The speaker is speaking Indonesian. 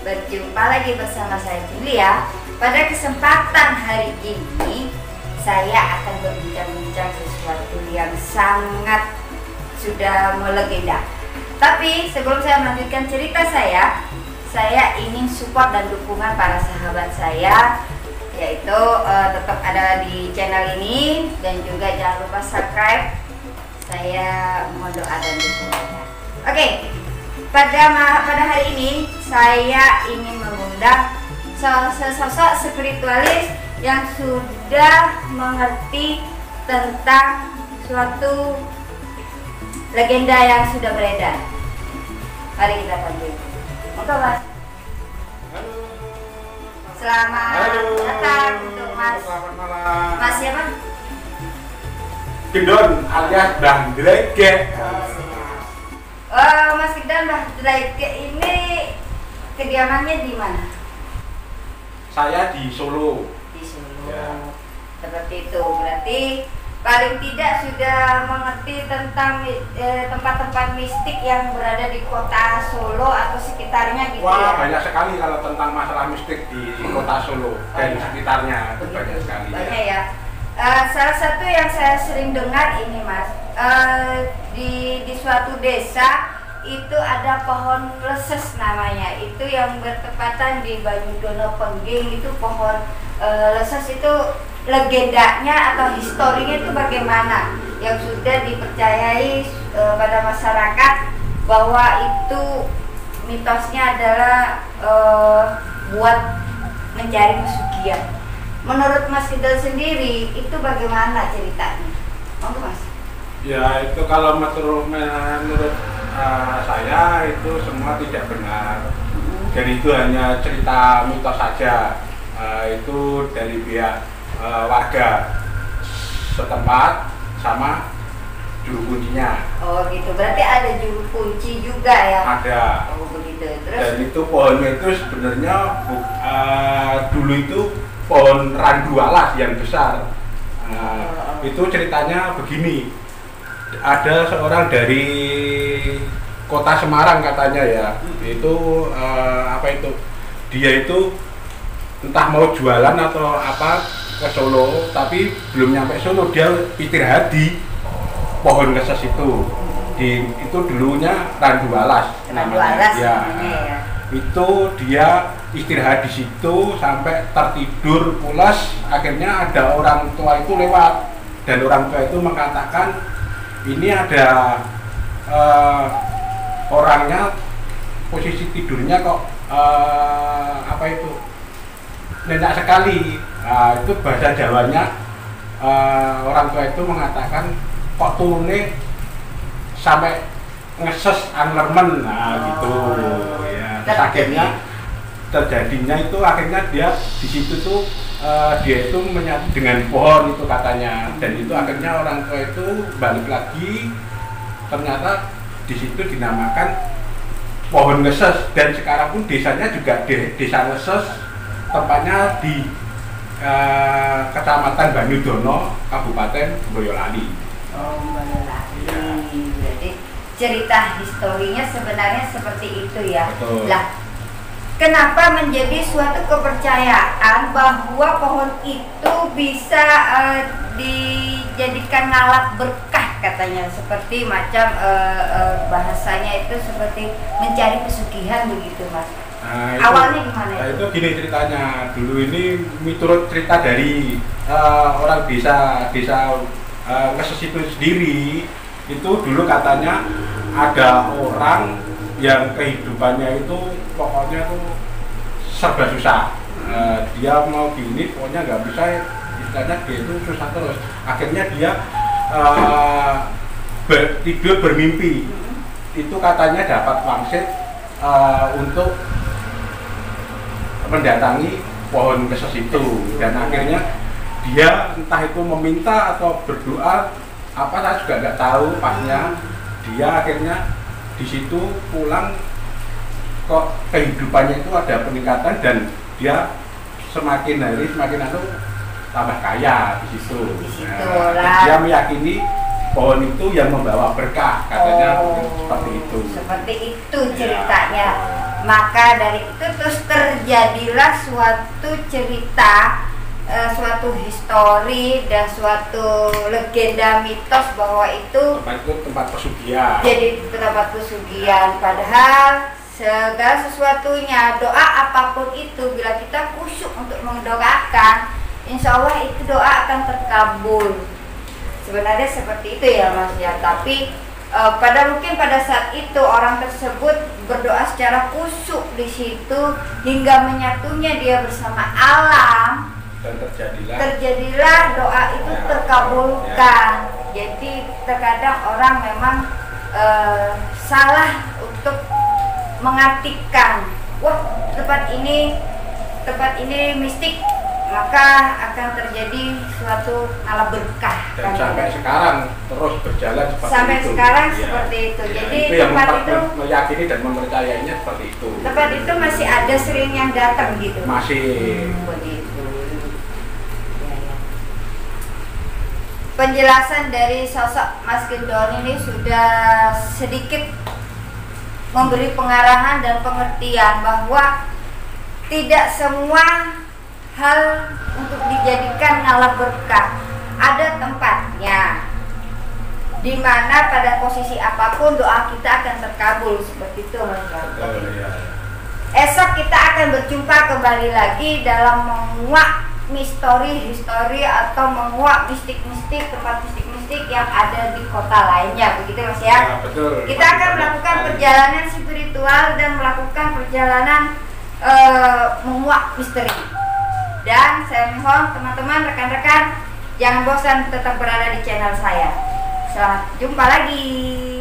Berjumpa lagi bersama saya Julia. Pada kesempatan hari ini saya akan berbincang-bincang sesuatu yang sangat sudah melegenda. Tapi sebelum saya melanjutkan cerita saya ingin support dan dukungan para sahabat saya, yaitu tetap ada di channel ini dan juga jangan lupa subscribe. Saya mohon doa dan dukungannya. Oke. Pada hari ini saya ingin mengundang sosok spiritualis yang sudah mengerti tentang suatu legenda yang sudah beredar. Mari kita panggil. Monggo Mas. Halo. Selamat datang untuk Mas. Selamat malam. Mas siapa? Gendon alias Bang Drege. Mas Gendon Mbah Drege ini kediamannya di mana? Saya di Solo. Di Solo. Ya. Seperti itu. Berarti paling tidak sudah mengerti tentang tempat-tempat mistik yang berada di kota Solo atau sekitarnya gitu. Wah, ya? banyak sekali kalau tentang masalah mistik di kota Solo dan sekitarnya. Itu banyak sekali. Banyak ya. Salah satu yang saya sering dengar ini Mas, di suatu desa itu ada pohon leses namanya, itu yang bertepatan di Banyudono Pengging. Itu pohon leses itu legendanya atau historinya itu bagaimana, yang sudah dipercayai pada masyarakat bahwa itu mitosnya adalah buat mencari pesugihan. Menurut Mas Gendon sendiri itu bagaimana ceritanya? Monggo Mas. Ya, itu kalau menurut saya itu semua tidak benar. Jadi itu hanya cerita mitos saja. Itu dari pihak warga setempat sama juru kuncinya. Oh gitu, berarti ada juru kunci juga ya? Ada. Oh begitu. Terus? Dan itu pohonnya itu sebenarnya dulu itu pohon randu alas yang besar. Itu ceritanya begini. Ada seorang dari kota Semarang katanya ya. Itu dia itu entah mau jualan atau apa ke Solo, tapi belum nyampe Solo dia istirahat di pohon leses itu. Itu dulunya randu alas namanya. Ya. Itu dia istirahat di situ sampai tertidur pulas. Akhirnya ada orang tua itu lewat dan orang tua itu mengatakan ini ada orangnya posisi tidurnya kok nyenyak sekali. Itu bahasa Jawanya. Orang tua itu mengatakan kok turunnya sampai ngeses anglermen, gitu ya. Terus akhirnya terjadinya itu akhirnya dia di situ tuh dia itu menyatu dengan pohon itu katanya, dan itu akhirnya orang tua itu balik lagi, ternyata di situ dinamakan pohon ngeses, dan sekarang pun desanya juga desa ngeses, tempatnya di Kecamatan Banyudono, Kabupaten Boyolali. Oh Boyolali. Berarti cerita historinya sebenarnya seperti itu ya. Betul. Lah, kenapa menjadi suatu kepercayaan bahwa pohon itu bisa dijadikan alat berkah katanya, seperti macam bahasanya itu seperti mencari pesugihan begitu Mas? Awalnya gimana? Nah, itu gini ceritanya. Dulu ini menurut cerita dari orang desa Ngeses itu sendiri. Itu dulu katanya ada orang yang kehidupannya itu pokoknya tuh serba susah. Dia mau gini pokoknya nggak bisa, istilahnya dia itu susah terus. Akhirnya dia tidur bermimpi. Itu katanya dapat wangsit untuk mendatangi pohon ngeses itu, dan akhirnya dia entah itu meminta atau berdoa apa, saya juga nggak tahu pasnya. Dia akhirnya di situ pulang kok kehidupannya itu ada peningkatan, dan dia semakin hari semakin tambah kaya di situ. Nah, dia meyakini pohon itu yang membawa berkah katanya. Seperti itu. Seperti itu ceritanya. Maka dari itu terus terjadilah suatu cerita, suatu histori dan suatu legenda mitos bahwa itu tempat pesugihan. Jadi tempat pesugihan. Padahal segala sesuatunya, doa apapun itu, bila kita khusyuk untuk mendoakan, insya Allah itu doa akan terkabul. Sebenarnya seperti itu ya Mas ya. Tapi mungkin pada saat itu orang tersebut berdoa secara khusyuk di situ hingga menyatunya dia bersama alam. Dan terjadilah doa itu terkabulkan. Jadi terkadang orang memang salah untuk mengartikan, wah tempat ini mistik, maka akan terjadi suatu ala berkah. Dan sampai sekarang terus berjalan seperti sampai itu. sekarang Ya. seperti itu. Ya, Jadi itu yang tempat itu meyakini dan mempercayainya seperti itu. Tempat itu masih ada sering yang datang gitu. Masih. Begitu. Ya, ya. Penjelasan dari sosok Mas Gendon ini sudah sedikit memberi pengarahan dan pengertian bahwa tidak semua hal untuk dijadikan ngalah berkah. Ada tempatnya, di mana pada posisi apapun doa kita akan terkabul, seperti itu Mas. Ya. Esok kita akan berjumpa kembali lagi dalam menguak histori atau menguak mistik-mistik, tempat mistik-mistik yang ada di kota lainnya, begitu Mas ya? Ya, betul. Kita akan melakukan perjalanan spiritual dan melakukan perjalanan menguak misteri. Dan saya mohon teman-teman, rekan-rekan, jangan bosan tetap berada di channel saya. Selamat jumpa lagi.